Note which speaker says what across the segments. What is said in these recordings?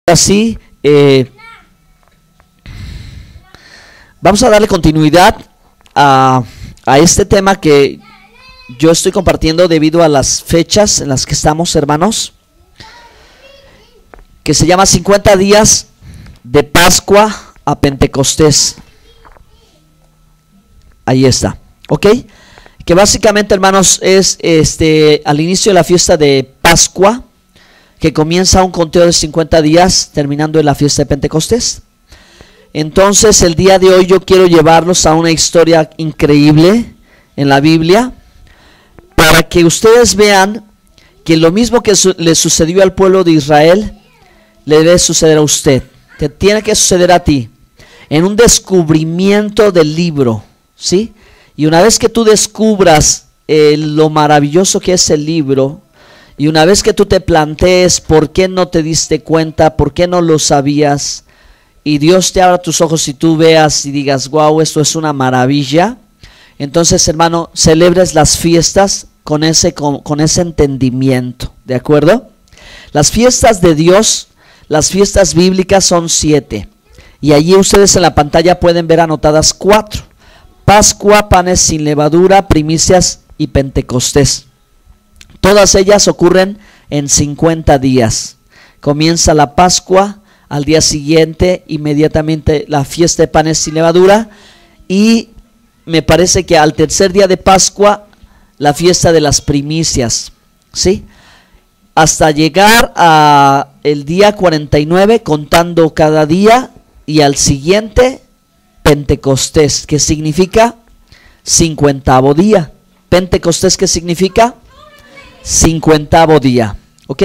Speaker 1: Así, vamos a darle continuidad a este tema que yo estoy compartiendo debido a las fechas en las que estamos, hermanos, que se llama 50 días de Pascua a Pentecostés. Ahí está, ¿ok? Que básicamente, hermanos, es al inicio de la fiesta de Pascua, que comienza un conteo de 50 días terminando en la fiesta de Pentecostés. Entonces el día de hoy yo quiero llevarlos a una historia increíble en la Biblia, para que ustedes vean que lo mismo que le sucedió al pueblo de Israel le debe suceder a usted, te tiene que suceder a ti, en un descubrimiento del libro, ¿sí? Y una vez que tú descubras lo maravilloso que es el libro, y una vez que tú te plantees por qué no te diste cuenta, por qué no lo sabías, y Dios te abra tus ojos y tú veas y digas, wow, esto es una maravilla, entonces, hermano, celebres las fiestas con ese entendimiento, ¿de acuerdo? Las fiestas de Dios, las fiestas bíblicas son 7, y allí ustedes en la pantalla pueden ver anotadas 4: Pascua, panes sin levadura, primicias y Pentecostés. Todas ellas ocurren en 50 días. Comienza la Pascua, al día siguiente inmediatamente la fiesta de panes sin levadura, y me parece que al tercer día de Pascua la fiesta de las primicias, ¿sí? Hasta llegar a el día 49 contando cada día, y al siguiente Pentecostés, que significa 50º día. Pentecostés, ¿qué significa? 50º día, ¿ok?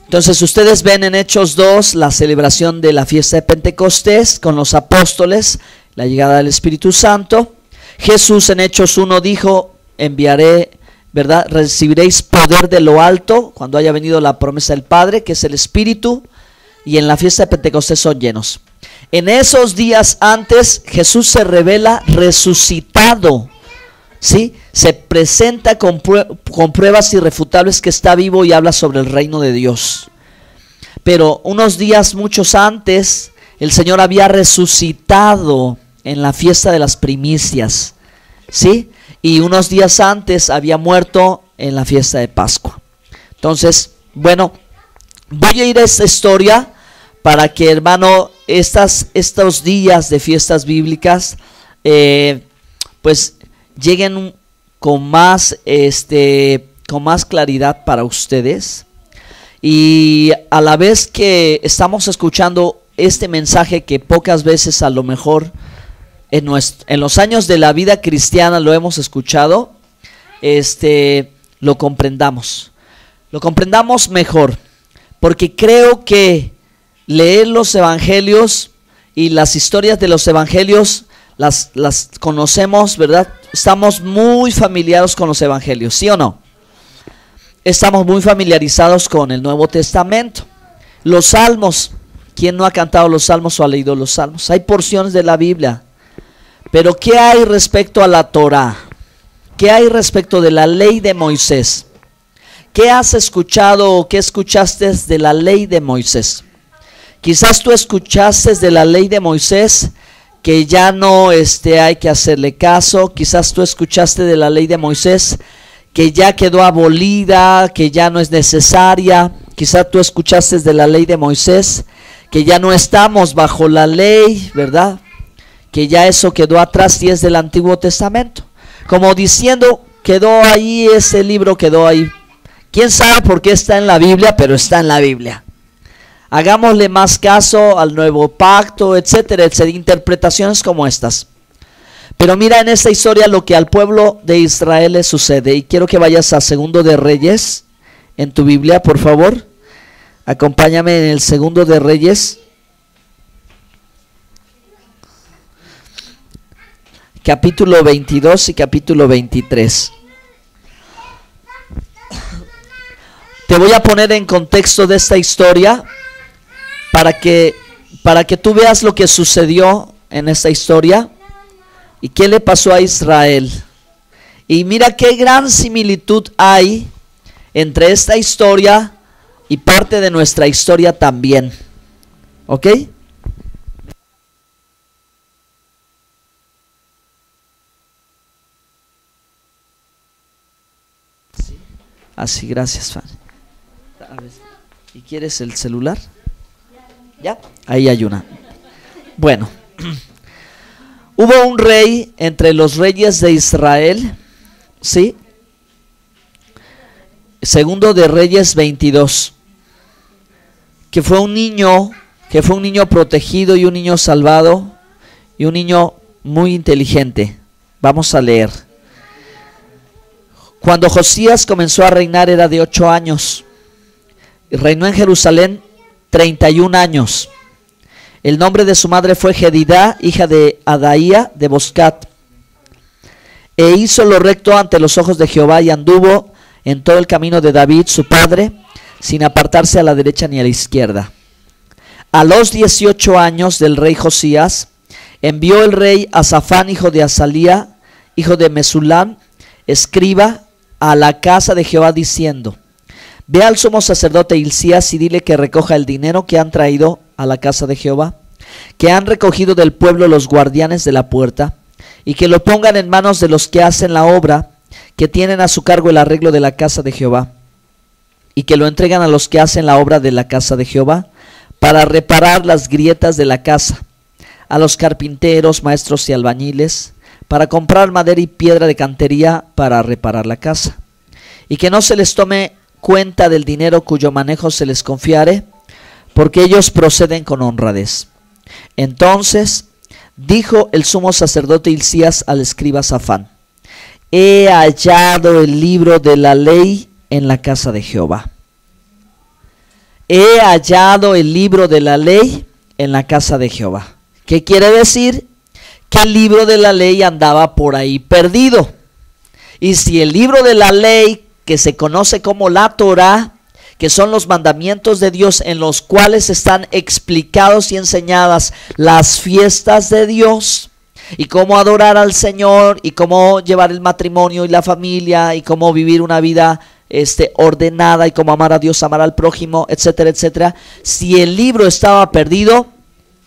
Speaker 1: Entonces ustedes ven en Hechos 2 la celebración de la fiesta de Pentecostés con los apóstoles, la llegada del Espíritu Santo. Jesús en Hechos 1 dijo, enviaré, ¿verdad? Recibiréis poder de lo alto cuando haya venido la promesa del Padre, que es el Espíritu, y en la fiesta de Pentecostés son llenos. En esos días antes Jesús se revela resucitado, ¿sí? Se presenta con pruebas irrefutables que está vivo y habla sobre el reino de Dios. Pero unos días, muchos antes, el Señor había resucitado en la fiesta de las primicias, ¿sí? Y unos días antes había muerto en la fiesta de Pascua. Entonces, bueno, voy a ir a esta historia para que, hermano, estos días de fiestas bíblicas, pues lleguen con más claridad para ustedes, y a la vez que estamos escuchando este mensaje que pocas veces a lo mejor en los años de la vida cristiana lo hemos escuchado, lo comprendamos mejor, porque creo que leer los evangelios y las historias de los evangelios las conocemos, ¿verdad? Estamos muy familiarizados con los evangelios, ¿sí o no? Estamos muy familiarizados con el Nuevo Testamento. Los salmos, ¿quién no ha cantado los salmos o ha leído los salmos? Hay porciones de la Biblia. Pero ¿qué hay respecto a la Torá? ¿Qué hay respecto de la ley de Moisés? ¿Qué has escuchado o qué escuchaste de la ley de Moisés? Quizás tú escuchaste de la ley de Moisés que ya no hay que hacerle caso. Quizás tú escuchaste de la ley de Moisés que ya quedó abolida, que ya no es necesaria. Quizás tú escuchaste de la ley de Moisés que ya no estamos bajo la ley, ¿verdad? Que ya eso quedó atrás y es del Antiguo Testamento. Como diciendo, quedó ahí, ese libro quedó ahí. ¿Quién sabe por qué está en la Biblia? Pero está en la Biblia. Hagámosle más caso al nuevo pacto, etcétera, etcétera, interpretaciones como estas. Pero mira en esta historia lo que al pueblo de Israel le sucede, y quiero que vayas a Segundo de Reyes en tu Biblia, por favor. Acompáñame en el Segundo de Reyes, capítulo 22 y capítulo 23. Te voy a poner en contexto de esta historia para que tú veas lo que sucedió en esta historia y qué le pasó a Israel. Y mira qué gran similitud hay entre esta historia y parte de nuestra historia también. ¿Ok? Así, gracias, Fanny. ¿Y quieres el celular? ¿Ya? Ahí hay una. Bueno, hubo un rey entre los reyes de Israel, ¿sí? Segundo de Reyes 22, que fue un niño protegido y un niño salvado y un niño muy inteligente. Vamos a leer. Cuando Josías comenzó a reinar era de 8 años. Y reinó en Jerusalén 31 años. El nombre de su madre fue Jedidá, hija de Adaía de Boscat. E hizo lo recto ante los ojos de Jehová y anduvo en todo el camino de David su padre, sin apartarse a la derecha ni a la izquierda. A los 18 años del rey Josías, envió el rey a Safán, hijo de Azalía, hijo de Mesulam, escriba, a la casa de Jehová, diciendo: ve al sumo sacerdote Hilcías y dile que recoja el dinero que han traído a la casa de Jehová, que han recogido del pueblo los guardianes de la puerta, y que lo pongan en manos de los que hacen la obra, que tienen a su cargo el arreglo de la casa de Jehová, y que lo entregan a los que hacen la obra de la casa de Jehová, para reparar las grietas de la casa, a los carpinteros, maestros y albañiles, para comprar madera y piedra de cantería para reparar la casa, y que no se les tome cuenta del dinero cuyo manejo se les confiare, porque ellos proceden con honradez. Entonces dijo el sumo sacerdote Hilcías al escriba Safán: he hallado el libro de la ley en la casa de Jehová. He hallado el libro de la ley en la casa de Jehová. ¿Qué quiere decir? Que el libro de la ley andaba por ahí perdido. Y si el libro de la ley, que se conoce como la Torá, que son los mandamientos de Dios en los cuales están explicados y enseñadas las fiestas de Dios, y cómo adorar al Señor, y cómo llevar el matrimonio y la familia, y cómo vivir una vida ordenada, y cómo amar a Dios, amar al prójimo, etcétera, etcétera. Si el libro estaba perdido,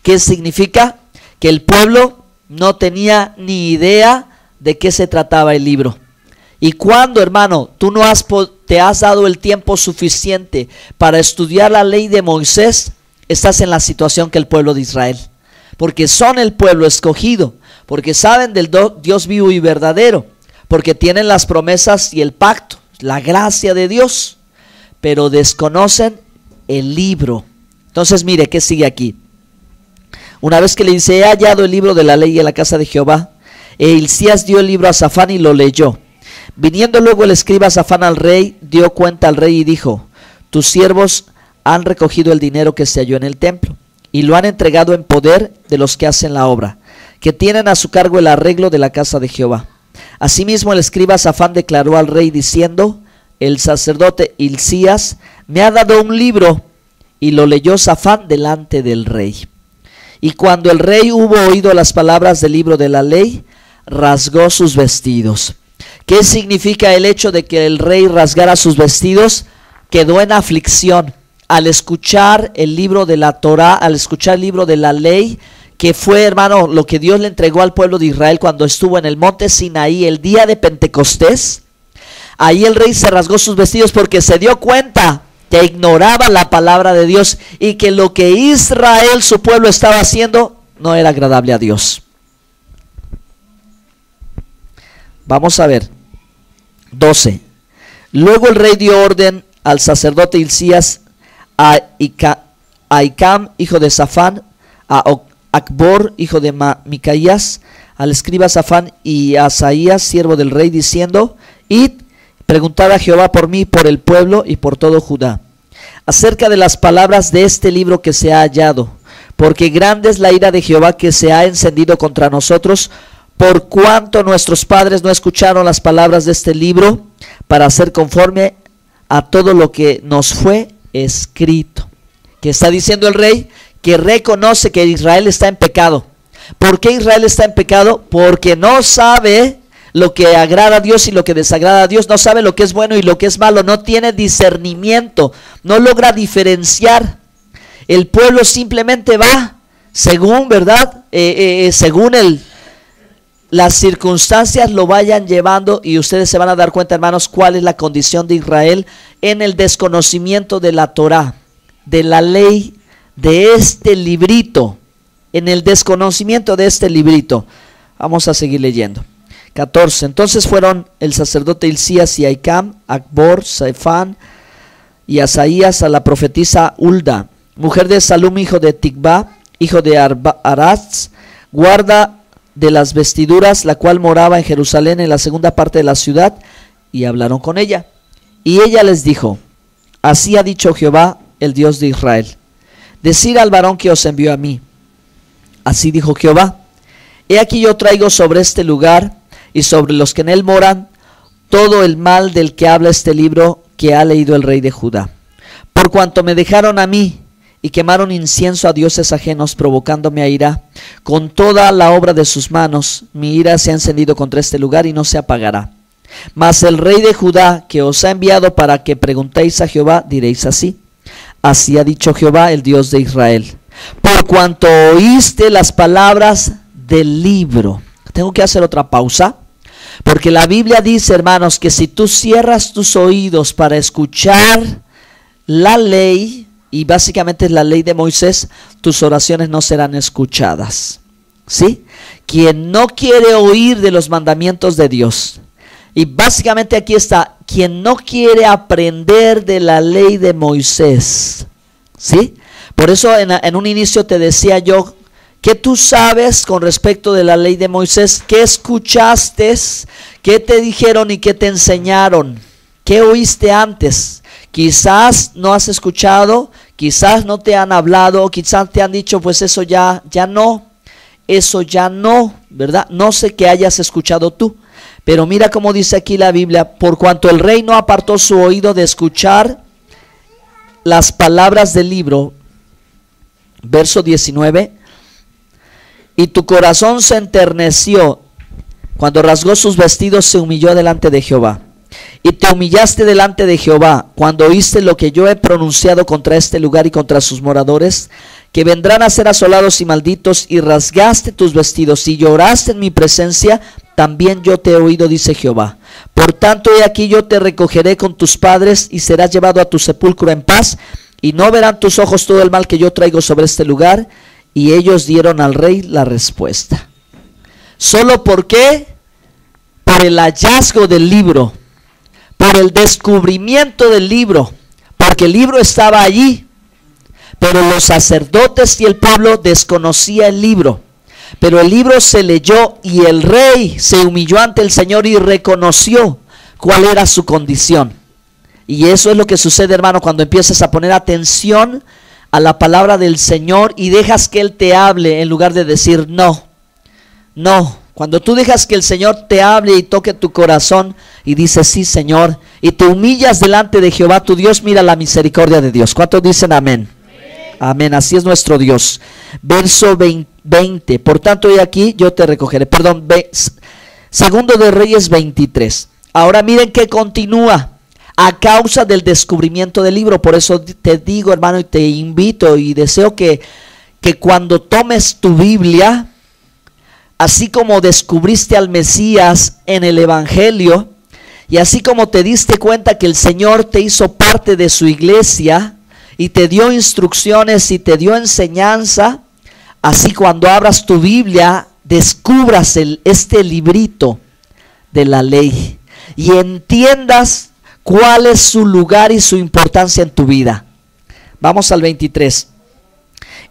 Speaker 1: ¿qué significa? Que el pueblo no tenía ni idea de qué se trataba el libro. Y cuando, hermano, tú no te has dado el tiempo suficiente para estudiar la ley de Moisés, estás en la situación que el pueblo de Israel, porque son el pueblo escogido, porque saben del Dios vivo y verdadero, porque tienen las promesas y el pacto, la gracia de Dios, pero desconocen el libro. Entonces mire qué sigue aquí. Una vez que le dice: he hallado el libro de la ley en la casa de Jehová, Hilcías dio el libro a Safán y lo leyó. Viniendo luego el escriba Safán al rey, dio cuenta al rey y dijo: tus siervos han recogido el dinero que se halló en el templo, y lo han entregado en poder de los que hacen la obra, que tienen a su cargo el arreglo de la casa de Jehová. Asimismo el escriba Safán declaró al rey diciendo: el sacerdote Hilcías me ha dado un libro. Y lo leyó Safán delante del rey. Y cuando el rey hubo oído las palabras del libro de la ley, rasgó sus vestidos. ¿Qué significa el hecho de que el rey rasgara sus vestidos? Quedó en aflicción al escuchar el libro de la Torá, al escuchar el libro de la ley, que fue, hermano, lo que Dios le entregó al pueblo de Israel cuando estuvo en el monte Sinaí el día de Pentecostés. Ahí el rey se rasgó sus vestidos porque se dio cuenta que ignoraba la palabra de Dios y que lo que Israel, su pueblo, estaba haciendo no era agradable a Dios. Vamos a ver. 12. Luego el rey dio orden al sacerdote Hilcías, a Icam, hijo de Safán, a Acbor, hijo de Micaías, al escriba Safán y a Asaías, siervo del rey, diciendo: id, preguntad a Jehová por mí, por el pueblo y por todo Judá, acerca de las palabras de este libro que se ha hallado, porque grande es la ira de Jehová que se ha encendido contra nosotros, por cuanto nuestros padres no escucharon las palabras de este libro, para hacer conforme a todo lo que nos fue escrito. ¿Qué está diciendo el rey? Que reconoce que Israel está en pecado. ¿Por qué Israel está en pecado? Porque no sabe lo que agrada a Dios y lo que desagrada a Dios, no sabe lo que es bueno y lo que es malo, no tiene discernimiento, no logra diferenciar. El pueblo simplemente va según, ¿verdad? Según las circunstancias lo vayan llevando, y ustedes se van a dar cuenta, hermanos, cuál es la condición de Israel en el desconocimiento de la Torá, de la ley, de este librito, en el desconocimiento de este librito. Vamos a seguir leyendo. 14. Entonces fueron el sacerdote Hilcías y Ahicam, Acbor, Saifán y Asaías a la profetisa Hulda, mujer de Salum, hijo de Tikvá, hijo de Araz, guarda de las vestiduras, la cual moraba en Jerusalén, en la segunda parte de la ciudad, y hablaron con ella. Y ella les dijo: así ha dicho Jehová, el Dios de Israel, decid al varón que os envió a mí. Así dijo Jehová: he aquí yo traigo sobre este lugar y sobre los que en él moran todo el mal del que habla este libro que ha leído el rey de Judá, por cuanto me dejaron a mí y quemaron incienso a dioses ajenos, provocándome a ira con toda la obra de sus manos. Mi ira se ha encendido contra este lugar y no se apagará. Mas el rey de Judá, que os ha enviado para que preguntéis a Jehová, diréis así: así ha dicho Jehová, el Dios de Israel, por cuanto oíste las palabras del libro. Tengo que hacer otra pausa, porque la Biblia dice, hermanos, que si tú cierras tus oídos para escuchar la ley, y básicamente es la ley de Moisés, tus oraciones no serán escuchadas. ¿Sí? Quien no quiere oír de los mandamientos de Dios, y básicamente aquí está, quien no quiere aprender de la ley de Moisés. ¿Sí? Por eso en un inicio te decía yo, ¿qué tú sabes con respecto de la ley de Moisés? ¿Qué escuchaste? ¿Qué te dijeron y qué te enseñaron? ¿Qué oíste antes? Quizás no has escuchado, quizás no te han hablado, quizás te han dicho, pues eso ya no, ¿verdad? No sé qué hayas escuchado tú, pero mira cómo dice aquí la Biblia: por cuanto el rey no apartó su oído de escuchar las palabras del libro, verso 19, y tu corazón se enterneció, cuando rasgó sus vestidos se humilló delante de Jehová. Y te humillaste delante de Jehová cuando oíste lo que yo he pronunciado contra este lugar y contra sus moradores, que vendrán a ser asolados y malditos, y rasgaste tus vestidos y lloraste en mi presencia, también yo te he oído, dice Jehová. Por tanto, he aquí yo te recogeré con tus padres y serás llevado a tu sepulcro en paz, y no verán tus ojos todo el mal que yo traigo sobre este lugar. Y ellos dieron al rey la respuesta. ¿Solo por qué? Por el hallazgo del libro, por el descubrimiento del libro, porque el libro estaba allí, pero los sacerdotes y el pueblo desconocía el libro. Pero el libro se leyó y el rey se humilló ante el Señor y reconoció cuál era su condición. Y eso es lo que sucede, hermano, cuando empiezas a poner atención a la palabra del Señor y dejas que Él te hable en lugar de decir no. Cuando tú dejas que el Señor te hable y toque tu corazón y dices sí, Señor, y te humillas delante de Jehová tu Dios, mira la misericordia de Dios. ¿Cuántos dicen amén? Amén, así es nuestro Dios. Verso 20, por tanto, he aquí yo te recogeré. Segundo de Reyes 23. Ahora miren que continúa. A causa del descubrimiento del libro. Por eso te digo, hermano, y te invito y deseo que cuando tomes tu Biblia, así como descubriste al Mesías en el Evangelio, y así como te diste cuenta que el Señor te hizo parte de su iglesia y te dio instrucciones y te dio enseñanza, así cuando abras tu Biblia descubras este librito de la ley y entiendas cuál es su lugar y su importancia en tu vida. Vamos al 23.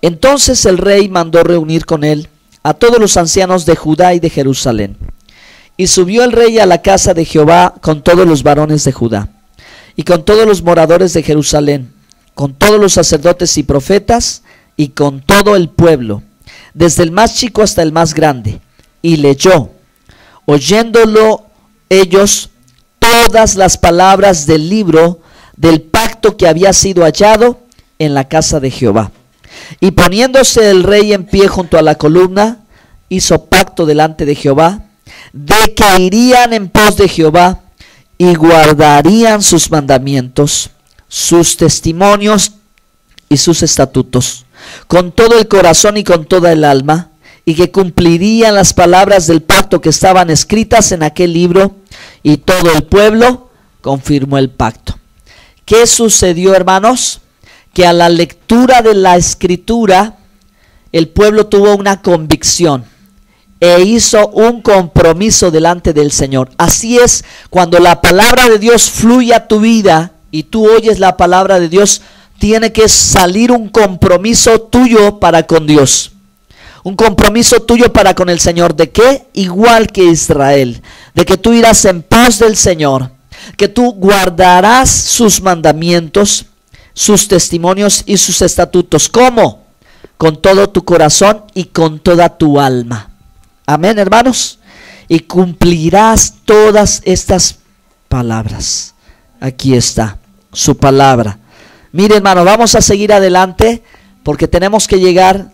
Speaker 1: Entonces el rey mandó reunir con él a todos los ancianos de Judá y de Jerusalén. Y subió el rey a la casa de Jehová con todos los varones de Judá y con todos los moradores de Jerusalén, con todos los sacerdotes y profetas y con todo el pueblo, desde el más chico hasta el más grande. Y leyó, oyéndolo ellos, todas las palabras del libro del pacto que había sido hallado en la casa de Jehová. Y poniéndose el rey en pie junto a la columna, hizo pacto delante de Jehová, de que irían en pos de Jehová y guardarían sus mandamientos, sus testimonios y sus estatutos, con todo el corazón y con toda el alma, y que cumplirían las palabras del pacto que estaban escritas en aquel libro, y todo el pueblo confirmó el pacto. ¿Qué sucedió, hermanos? Que a la lectura de la escritura, el pueblo tuvo una convicción e hizo un compromiso delante del Señor. Así es, cuando la palabra de Dios fluye a tu vida y tú oyes la palabra de Dios, tiene que salir un compromiso tuyo para con Dios. Un compromiso tuyo para con el Señor. ¿De qué? Igual que Israel. De que tú irás en pos del Señor. Que tú guardarás sus mandamientos, sus testimonios y sus estatutos. ¿Cómo? Con todo tu corazón y con toda tu alma. Amén, hermanos. Y cumplirás todas estas palabras. Aquí está su palabra. Mire, hermano, vamos a seguir adelante porque tenemos que llegar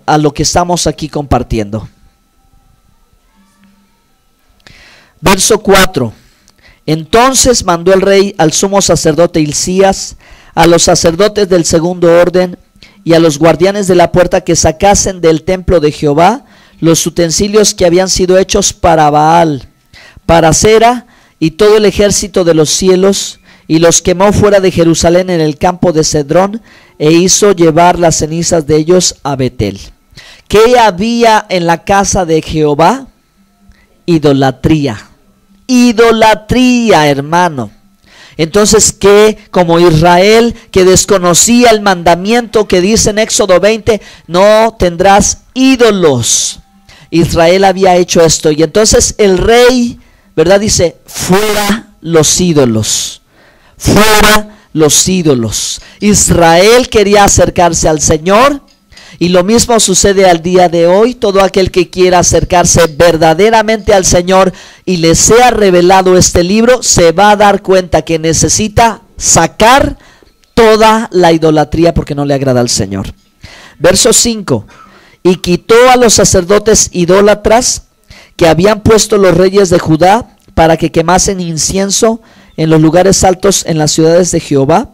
Speaker 1: a lo que estamos aquí compartiendo. Verso 4. Entonces mandó el rey al sumo sacerdote Hilcías, a los sacerdotes del segundo orden y a los guardianes de la puerta que sacasen del templo de Jehová los utensilios que habían sido hechos para Baal, para Acera y todo el ejército de los cielos, y los quemó fuera de Jerusalén en el campo de Cedrón, e hizo llevar las cenizas de ellos a Betel. ¿Qué había en la casa de Jehová? Idolatría. Idolatría, hermano. Entonces, que como Israel, que desconocía el mandamiento que dice en Éxodo 20, no tendrás ídolos. Israel había hecho esto, y entonces el rey, ¿verdad? Dice, fuera los ídolos. Fuera los ídolos. Israel quería acercarse al Señor, y lo mismo sucede al día de hoy. Todo aquel que quiera acercarse verdaderamente al Señor y le sea revelado este libro, se va a dar cuenta que necesita sacar toda la idolatría porque no le agrada al Señor. Verso 5. Y quitó a los sacerdotes idólatras que habían puesto los reyes de Judá para que quemasen incienso en los lugares altos en las ciudades de Jehová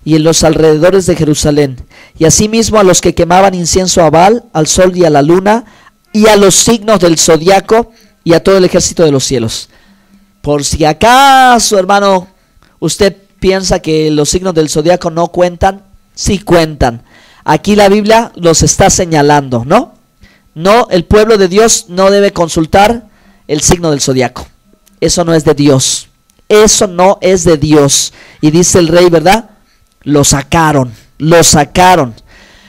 Speaker 1: y en los alrededores de Jerusalén, y asimismo a los que quemaban incienso a Baal, al sol y a la luna, y a los signos del zodiaco, y a todo el ejército de los cielos. Por si acaso, hermano, usted piensa que los signos del zodiaco no cuentan, sí cuentan. Aquí la Biblia los está señalando, ¿no? No, el pueblo de Dios no debe consultar el signo del zodiaco. Eso no es de Dios. Eso no es de Dios. Y dice el rey, ¿verdad? Lo sacaron, lo sacaron.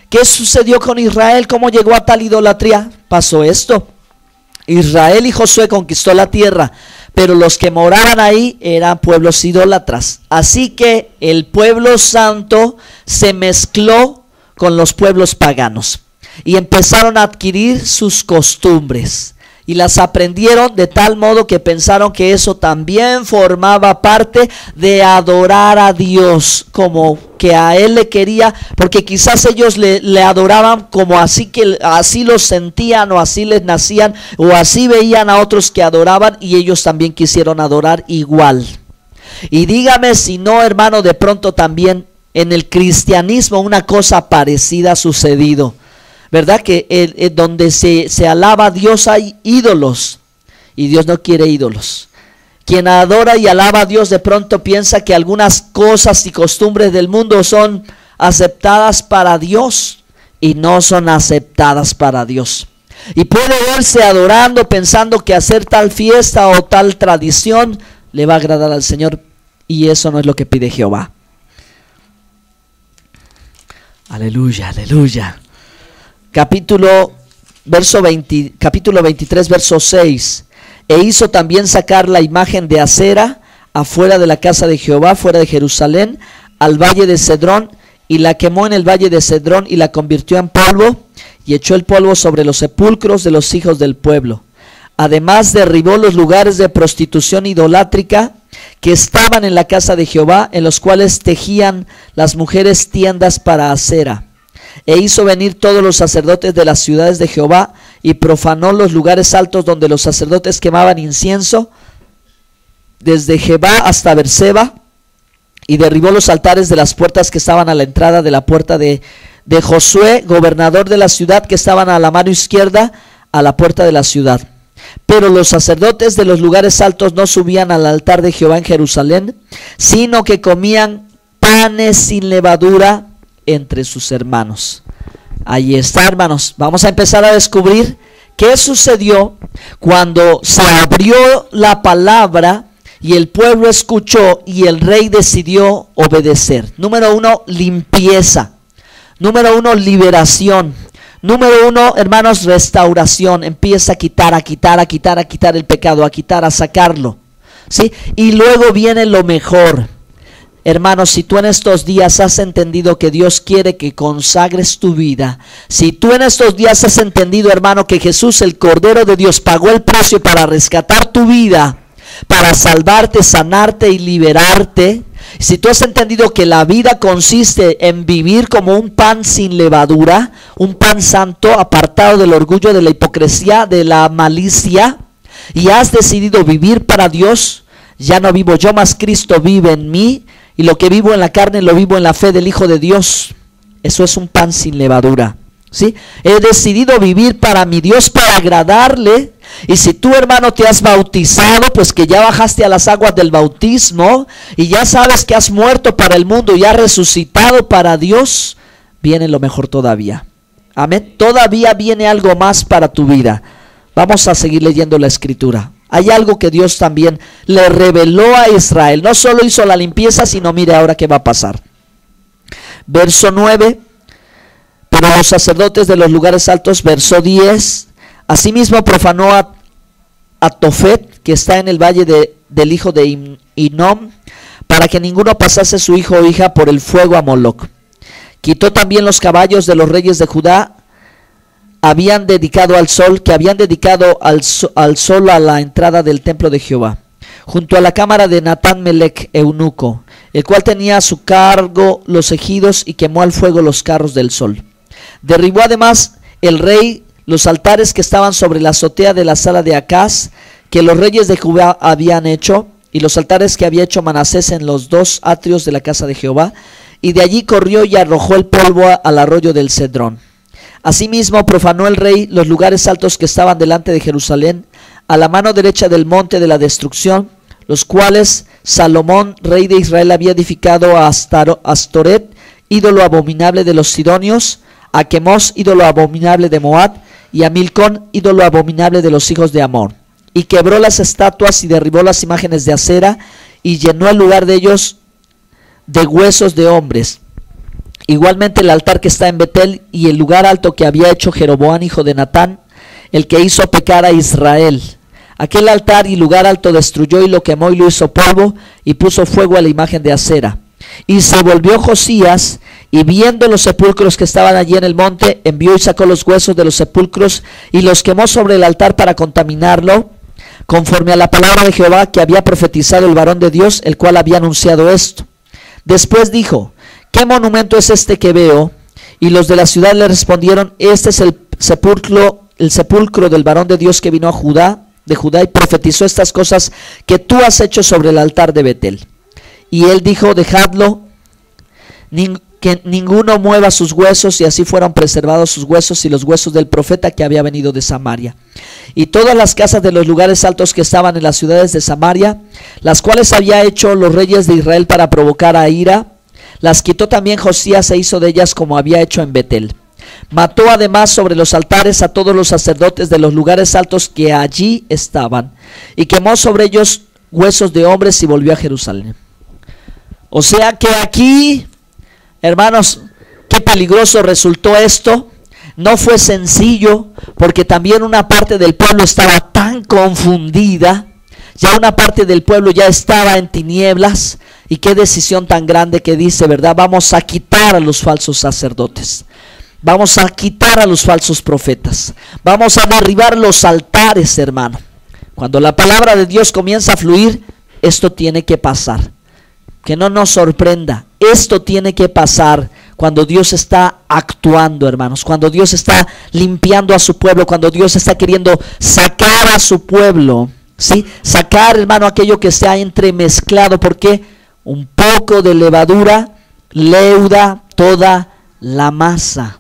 Speaker 1: ¿Qué sucedió con Israel? ¿Cómo llegó a tal idolatría? Pasó esto. Israel y Josué conquistó la tierra, pero los que moraban ahí eran pueblos idólatras. Así que el pueblo santo se mezcló con los pueblos paganos y empezaron a adquirir sus costumbres. Y las aprendieron de tal modo que pensaron que eso también formaba parte de adorar a Dios, como que a Él le quería, porque quizás ellos le adoraban como así, que así los sentían, o así les nacían, o así veían a otros que adoraban, y ellos también quisieron adorar igual. Y dígame si no, hermano, de pronto también en el cristianismo una cosa parecida ha sucedido. ¿Verdad? Que donde se alaba a Dios hay ídolos, y Dios no quiere ídolos. Quien adora y alaba a Dios de pronto piensa que algunas cosas y costumbres del mundo son aceptadas para Dios, y no son aceptadas para Dios. Y puede verse adorando pensando que hacer tal fiesta o tal tradición le va a agradar al Señor, y eso no es lo que pide Jehová. Aleluya, aleluya. Capítulo 23, verso 6. E hizo también sacar la imagen de Acera afuera de la casa de Jehová, fuera de Jerusalén, al valle de Cedrón, y la quemó en el valle de Cedrón, y la convirtió en polvo, y echó el polvo sobre los sepulcros de los hijos del pueblo. Además derribó los lugares de prostitución idolátrica que estaban en la casa de Jehová, en los cuales tejían las mujeres tiendas para Acera. E hizo venir todos los sacerdotes de las ciudades de Jehová, y profanó los lugares altos donde los sacerdotes quemaban incienso, desde Jebá hasta Berseba, y derribó los altares de las puertas que estaban a la entrada de la puerta de Josué, gobernador de la ciudad, que estaban a la mano izquierda a la puerta de la ciudad. Pero los sacerdotes de los lugares altos no subían al altar de Jehová en Jerusalén, sino que comían panes sin levadura entre sus hermanos. Ahí está, hermanos. Vamos a empezar a descubrir qué sucedió cuando se abrió la palabra y el pueblo escuchó y el rey decidió obedecer. Número 1, limpieza. Número 1, liberación. Número 1, hermanos, restauración. Empieza a quitar el pecado, a sacarlo, ¿sí? Y luego viene lo mejor. Hermanos, si tú en estos días has entendido que Dios quiere que consagres tu vida, si tú en estos días has entendido, hermano, que Jesús, el Cordero de Dios, pagó el precio para rescatar tu vida, para salvarte, sanarte y liberarte, si tú has entendido que la vida consiste en vivir como un pan sin levadura, un pan santo, apartado del orgullo, de la hipocresía, de la malicia, y has decidido vivir para Dios, ya no vivo yo, mas Cristo vive en mí, y lo que vivo en la carne lo vivo en la fe del Hijo de Dios. Eso es un pan sin levadura, ¿sí? He decidido vivir para mi Dios, para agradarle. Y si tú, hermano, te has bautizado, pues que ya bajaste a las aguas del bautismo y ya sabes que has muerto para el mundo y has resucitado para Dios, viene lo mejor todavía. Amén. Todavía viene algo más para tu vida. Vamos a seguir leyendo la escritura. Hay algo que Dios también le reveló a Israel. No solo hizo la limpieza, sino mire ahora qué va a pasar. Verso 9. Pero los sacerdotes de los lugares altos, verso 10. Asimismo profanó a Tofet, que está en el valle del hijo de Hinnom, para que ninguno pasase su hijo o hija por el fuego a Moloc. Quitó también los caballos de los reyes de Judá, habían dedicado al sol, que habían dedicado al sol a la entrada del templo de Jehová, junto a la cámara de Natán Melech, eunuco, el cual tenía a su cargo los ejidos, y quemó al fuego los carros del sol. Derribó además el rey los altares que estaban sobre la azotea de la sala de Acaz, que los reyes de Judá habían hecho, y los altares que había hecho Manasés en los 2 atrios de la casa de Jehová, y de allí corrió y arrojó el polvo al arroyo del Cedrón. Asimismo profanó el rey los lugares altos que estaban delante de Jerusalén, a la mano derecha del monte de la destrucción, los cuales Salomón, rey de Israel, había edificado a Astoret, ídolo abominable de los sidonios, a Quemos, ídolo abominable de Moab, y a Milcón, ídolo abominable de los hijos de Amor. Y quebró las estatuas y derribó las imágenes de acera, y llenó el lugar de ellos de huesos de hombres. Igualmente el altar que está en Betel y el lugar alto que había hecho Jeroboam, hijo de Natán, el que hizo pecar a Israel. Aquel altar y lugar alto destruyó y lo quemó y lo hizo polvo, y puso fuego a la imagen de acera. Y se volvió Josías, y viendo los sepulcros que estaban allí en el monte, envió y sacó los huesos de los sepulcros y los quemó sobre el altar para contaminarlo, conforme a la palabra de Jehová que había profetizado el varón de Dios, el cual había anunciado esto. Después dijo: ¿qué monumento es este que veo? Y los de la ciudad le respondieron: este es el sepulcro del varón de Dios que vino de Judá y profetizó estas cosas que tú has hecho sobre el altar de Betel. Y él dijo: dejadlo, que ninguno mueva sus huesos. Y así fueron preservados sus huesos y los huesos del profeta que había venido de Samaria. Y todas las casas de los lugares altos que estaban en las ciudades de Samaria, las cuales había hecho los reyes de Israel para provocar a ira, las quitó también Josías e hizo de ellas como había hecho en Betel. Mató además sobre los altares a todos los sacerdotes de los lugares altos que allí estaban, y quemó sobre ellos huesos de hombres y volvió a Jerusalén. O sea que aquí, hermanos, qué peligroso resultó esto. No fue sencillo, porque también una parte del pueblo estaba tan confundida, ya una parte del pueblo ya estaba en tinieblas. Y qué decisión tan grande que dice, ¿verdad? Vamos a quitar a los falsos sacerdotes, vamos a quitar a los falsos profetas, vamos a derribar los altares, hermano. Cuando la palabra de Dios comienza a fluir, esto tiene que pasar. Que no nos sorprenda, esto tiene que pasar cuando Dios está actuando, hermanos, cuando Dios está limpiando a su pueblo, cuando Dios está queriendo sacar a su pueblo, ¿sí? Sacar, hermano, aquello que se ha entremezclado, porque un poco de levadura leuda toda la masa.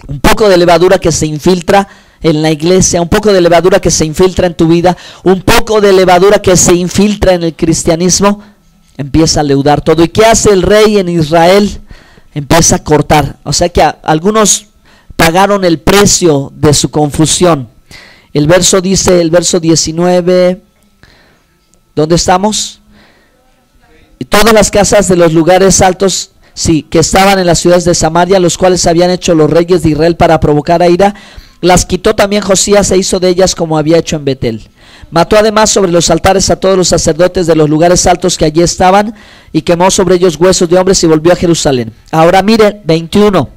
Speaker 1: Un poco de levadura que se infiltra en la iglesia, un poco de levadura que se infiltra en tu vida, un poco de levadura que se infiltra en el cristianismo, empieza a leudar todo. ¿Y qué hace el rey en Israel? Empieza a cortar. O sea que algunos pagaron el precio de su confusión. El verso dice, el verso 19, ¿dónde estamos? Y todas las casas de los lugares altos, sí, que estaban en las ciudades de Samaria, los cuales habían hecho los reyes de Israel para provocar a ira, las quitó también Josías e hizo de ellas como había hecho en Betel. Mató además sobre los altares a todos los sacerdotes de los lugares altos que allí estaban y quemó sobre ellos huesos de hombres y volvió a Jerusalén. Ahora mire, 21.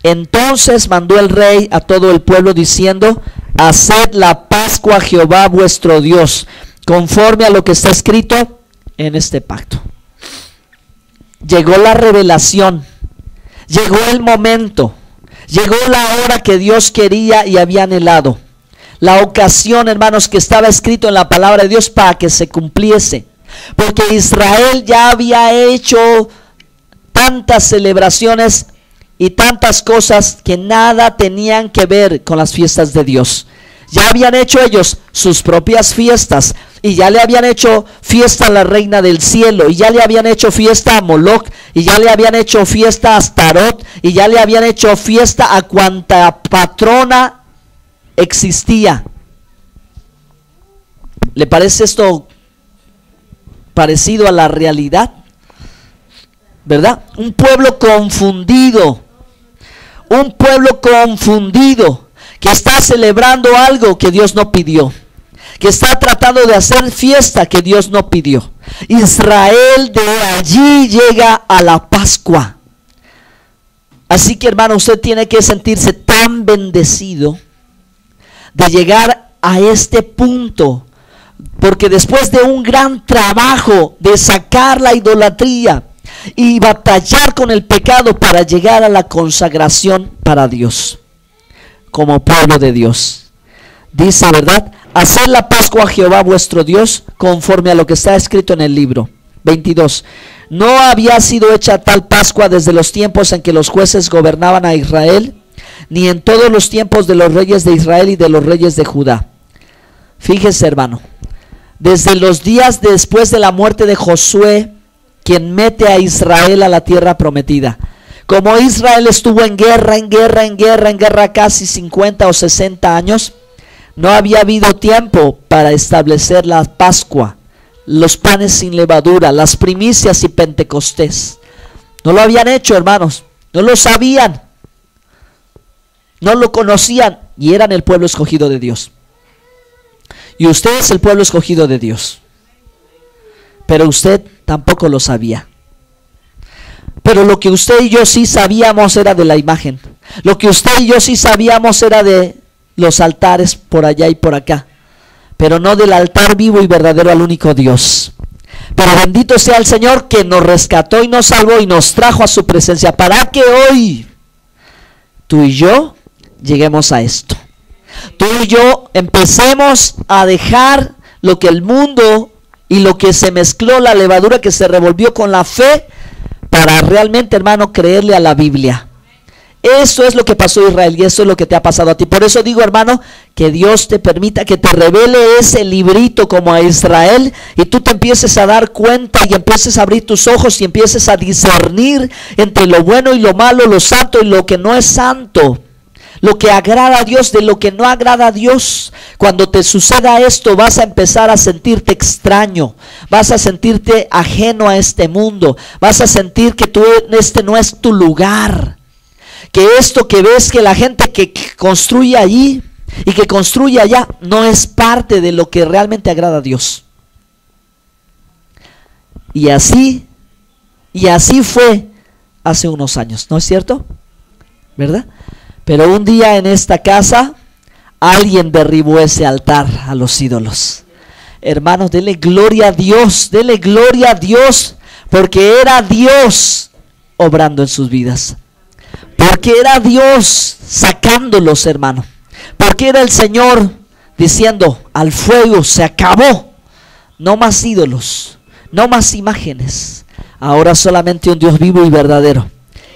Speaker 1: Entonces mandó el rey a todo el pueblo diciendo: haced la Pascua a Jehová vuestro Dios, conforme a lo que está escrito en este pacto. Llegó la revelación, llegó el momento, llegó la hora que Dios quería y había anhelado. La ocasión, hermanos, que estaba escrito en la palabra de Dios para que se cumpliese. Porque Israel ya había hecho tantas celebraciones y tantas cosas que nada tenían que ver con las fiestas de Dios. Ya habían hecho ellos sus propias fiestas, y ya le habían hecho fiesta a la reina del cielo, y ya le habían hecho fiesta a Moloch, y ya le habían hecho fiesta a Astarot, y ya le habían hecho fiesta a cuanta patrona existía. ¿Le parece esto parecido a la realidad? ¿Verdad? Un pueblo confundido, un pueblo confundido que está celebrando algo que Dios no pidió, que está tratando de hacer fiesta que Dios no pidió. Israel de allí llega a la Pascua. Así que, hermano, usted tiene que sentirse tan bendecido de llegar a este punto, porque después de un gran trabajo de sacar la idolatría y batallar con el pecado para llegar a la consagración para Dios, como pueblo de Dios, dice, ¿verdad? Haced la Pascua a Jehová vuestro Dios, conforme a lo que está escrito en el libro. 22. No había sido hecha tal Pascua desde los tiempos en que los jueces gobernaban a Israel, ni en todos los tiempos de los reyes de Israel y de los reyes de Judá. Fíjese, hermano, desde los días después de la muerte de Josué, quien mete a Israel a la tierra prometida. Como Israel estuvo en guerra casi 50 o 60 años, no había habido tiempo para establecer la Pascua, los panes sin levadura, las primicias y Pentecostés. No lo habían hecho, hermanos, no lo sabían, no lo conocían, y eran el pueblo escogido de Dios. Y usted es el pueblo escogido de Dios, pero usted tampoco lo sabía. Pero lo que usted y yo sí sabíamos era de la imagen. Lo que usted y yo sí sabíamos era de los altares por allá y por acá, pero no del altar vivo y verdadero al único Dios. Pero bendito sea el Señor que nos rescató y nos salvó y nos trajo a su presencia para que hoy tú y yo lleguemos a esto. Tú y yo empecemos a dejar lo que el mundo y lo que se mezcló, la levadura que se revolvió con la fe, para realmente, hermano, creerle a la Biblia. Eso es lo que pasó a Israel y eso es lo que te ha pasado a ti. Por eso digo, hermano, que Dios te permita que te revele ese librito como a Israel, y tú te empieces a dar cuenta y empieces a abrir tus ojos y empieces a discernir entre lo bueno y lo malo, lo santo y lo que no es santo, lo que agrada a Dios de lo que no agrada a Dios. Cuando te suceda esto, vas a empezar a sentirte extraño, vas a sentirte ajeno a este mundo, vas a sentir que este no es tu lugar, que esto que ves, que la gente que construye allí y que construye allá, no es parte de lo que realmente agrada a Dios. Y así fue hace unos años, ¿no es cierto? ¿Verdad? Pero un día en esta casa alguien derribó ese altar a los ídolos. Hermanos, denle gloria a Dios, porque era Dios obrando en sus vidas. Porque era Dios sacándolos, hermano. Porque era el Señor diciendo: al fuego, se acabó. No más ídolos, no más imágenes. Ahora solamente un Dios vivo y verdadero,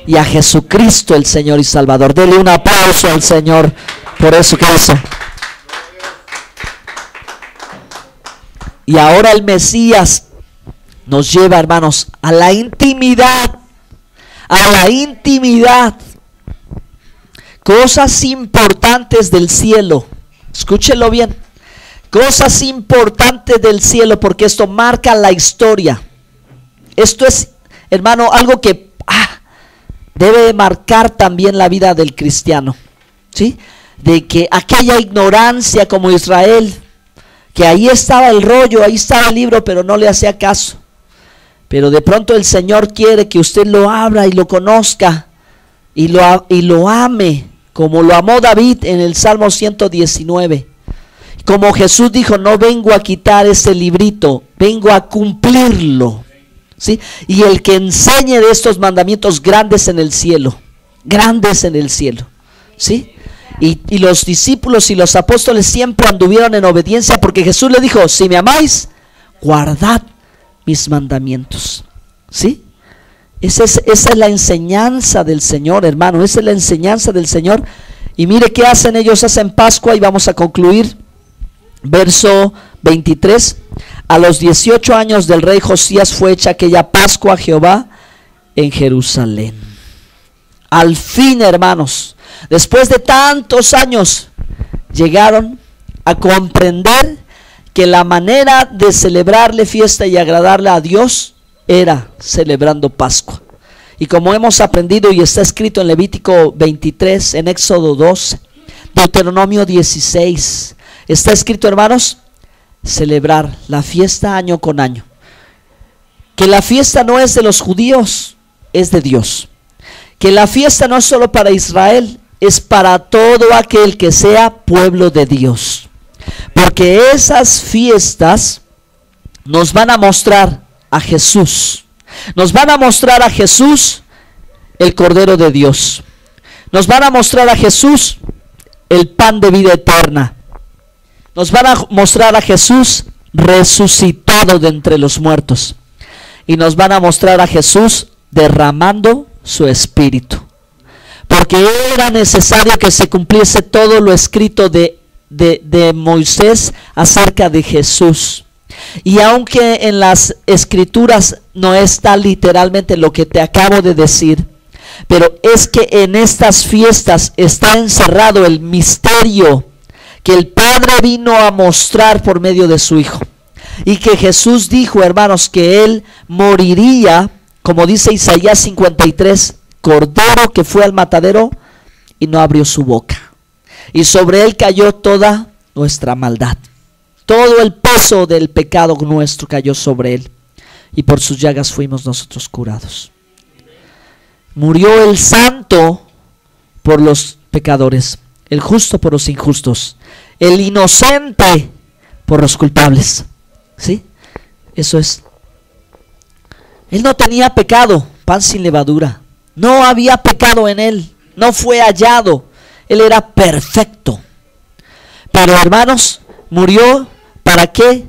Speaker 1: y a Jesucristo el Señor y Salvador. Dele un aplauso al Señor por eso que hizo. Y ahora el Mesías nos lleva, hermanos, a la intimidad. A la intimidad. Cosas importantes del cielo. Escúchelo bien. Cosas importantes del cielo, porque esto marca la historia. Esto es, hermano, algo que debe de marcar también la vida del cristiano, ¿sí? De que aquella ignorancia como Israel, que ahí estaba el rollo, ahí estaba el libro, pero no le hacía caso. Pero de pronto el Señor quiere que usted lo abra y lo conozca y lo ame, como lo amó David en el Salmo 119. Como Jesús dijo, no vengo a quitar ese librito, vengo a cumplirlo, ¿sí? Y el que enseñe de estos mandamientos grandes en el cielo, ¿sí? Y los discípulos y los apóstoles siempre anduvieron en obediencia, porque Jesús le dijo, si me amáis, guardad mis mandamientos, ¿sí? Esa es la enseñanza del Señor, hermano, esa es la enseñanza del Señor. Y mire qué hacen ellos, hacen Pascua, y vamos a concluir. Verso 23, a los 18 años del rey Josías fue hecha aquella Pascua a Jehová en Jerusalén. Al fin, hermanos, después de tantos años, llegaron a comprender que la manera de celebrarle fiesta y agradarle a Dios era celebrando Pascua. Y como hemos aprendido y está escrito en Levítico 23, en Éxodo 12, Deuteronomio 16, está escrito, hermanos, celebrar la fiesta año con año. Que la fiesta no es de los judíos, es de Dios. Que la fiesta no es solo para Israel, es para todo aquel que sea pueblo de Dios. Porque esas fiestas nos van a mostrar a Jesús. Nos van a mostrar a Jesús, el Cordero de Dios. Nos van a mostrar a Jesús, el pan de vida eterna. Nos van a mostrar a Jesús resucitado de entre los muertos. Y nos van a mostrar a Jesús derramando su espíritu. Porque era necesario que se cumpliese todo lo escrito de Moisés acerca de Jesús. Y aunque en las escrituras no está literalmente lo que te acabo de decir, pero es que en estas fiestas está encerrado el misterio que el Padre vino a mostrar por medio de su Hijo. Y que Jesús dijo, hermanos, que Él moriría, como dice Isaías 53, cordero que fue al matadero y no abrió su boca. Y sobre Él cayó toda nuestra maldad. Todo el peso del pecado nuestro cayó sobre Él. Y por sus llagas fuimos nosotros curados. Murió el santo por los pecadores, el justo por los injustos, el inocente por los culpables. ¿Sí? Eso es. Él no tenía pecado, pan sin levadura. No había pecado en Él. No fue hallado. Él era perfecto. Pero, hermanos, murió para que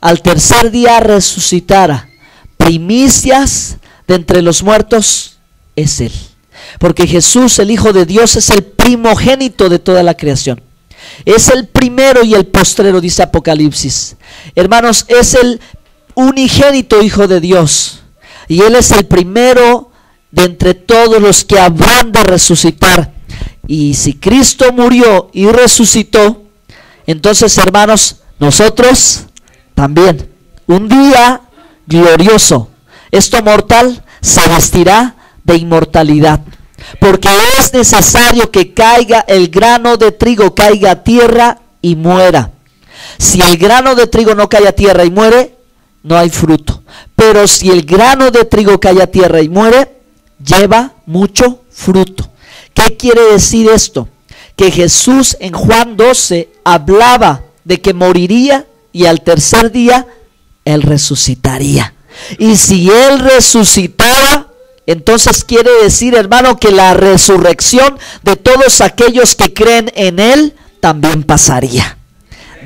Speaker 1: al tercer día resucitara. Primicias de entre los muertos es Él. Porque Jesús, el Hijo de Dios, es el primogénito de toda la creación. Es el primero y el postrero, dice Apocalipsis. Hermanos, es el unigénito Hijo de Dios. Y Él es el primero de entre todos los que habrán de resucitar. Y si Cristo murió y resucitó, entonces, hermanos, nosotros también, un día glorioso, esto mortal se vestirá de inmortalidad. Porque es necesario que caiga el grano de trigo, caiga a tierra y muera. Si el grano de trigo no cae a tierra y muere, no hay fruto. Pero si el grano de trigo cae a tierra y muere, lleva mucho fruto. ¿Qué quiere decir esto? Que Jesús en Juan 12 hablaba de que moriría y al tercer día Él resucitaría. Y si Él resucitaba, entonces quiere decir, hermano, que la resurrección de todos aquellos que creen en Él también pasaría.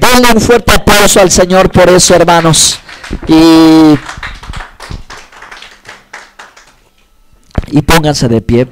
Speaker 1: Denle un fuerte aplauso al Señor por eso, hermanos. Y Y pónganse de pie.